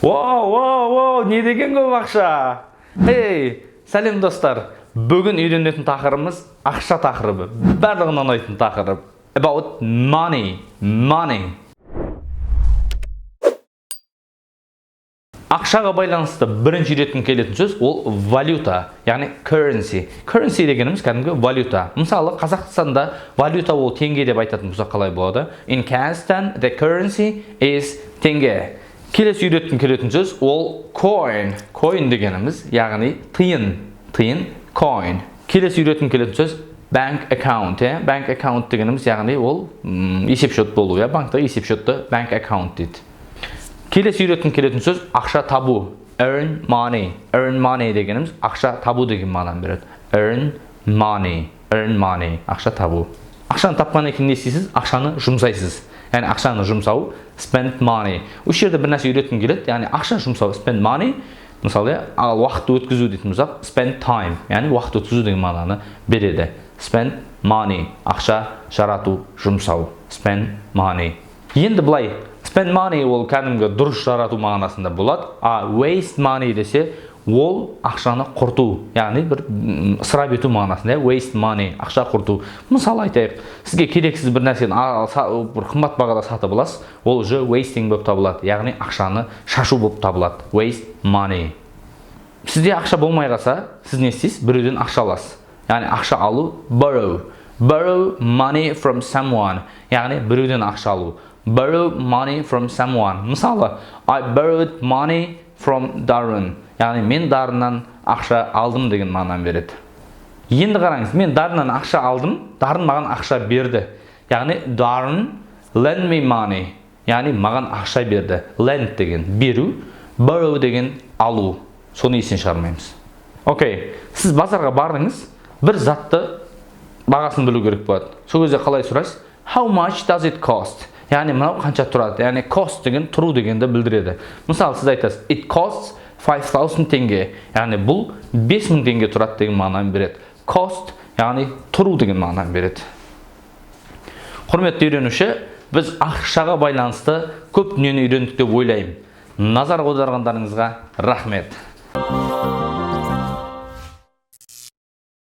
Вау, не деген көп ақша? Ей, сәлем достар. Бүгін үйренетін тақырыбымыз ақша тақырыбы. Барлығынан ұнайтын тақырып. About money. Ақшаға байланысты бірінші үйреткен келетін сөз ол валюта, яғни currency. Currency дегеніміз кәдімгі валюта. Мысалы, Қазақстанда валюта ол теңге деп айтатын болсақ қалай болады? In Kazakhstan, the currency is теңге. Келесі үйреткен келетін сөз ол coin. Coin дегеніміз, яғни тиын, coin. Келесі үйреткен келетін сөз bank account. Bank account дегеніміз, яғни ол есепшот болу. Банкта есепшотты bank account дейді. Келесі үйреткен келетін сөз ақша табу. Earn money. Earn money дегеніміз ақша табу деген мағынаны береді. Earn money. Ақша табу. Ақшаны тапқаннан кейін не істейсіз? Ақшаны жұмсайсыз. Яғни ақшаны жұмсау, spend money. Осы жерде бір нәрсе үйреткен келеді. Яғни ақша жұмсау, spend money. Мысалы, уақытты өткізу дейтін болсақ, spend time. Яғни уақыт өткізу деген мағынаны береді. Spend money. Ақша жарату, жұмсау. Spend money. Енді былай, spend money ол кәдімгі дұрыс жарату мағынасында болады. Waste money десе, ол ақшаны құрту, яғни бір ысырап ету мағынасында. Waste money, ақша құрту. Мысалы айтайық, сізге керексіз бір нәрсені бір қымбат бағада сатып аласыз, ол уже wasting болып табылады, яғни ақшаны шашу болып табылады. Waste money. Сізде ақша болмай қалса, сіз не істейсіз? Біреуден ақша аласыз. Яғни ақша алу, borrow. Borrow money from someone, яғни біреуден ақша алу. Borrow money from someone. Мысалы, I borrowed money from Darren. Яғни мен Дарыннан ақша алдым деген мағынаны береді. Енді қараңыз, мен Дарыннан ақша алдым, Дарын маған ақша берді. Яғни Darren lend me money. Яғни маған ақша берді. Lend деген беру, borrow деген алу. Соны естен шығармаймыз. Окей, сіз базарға бардыңыз, бір затты бағасын білу керек болады. Сол кезде қалай сұрайсыз? How much does it cost? Яғни мынау қанша тұрады? Яғни cost деген тұру дегенді білдіреді. Мысалы, сіз айтасыз, it costs 5000 теңге. Яғни бұл 5000 теңге тұрады деген мағынаны береді. Cost, яғни тұру деген мағынаны береді. Құрметті үйренуші, біз ақшаға байланысты көп дүниені үйрендік деп ойлаймын. Назар аударғандарыңызға рахмет.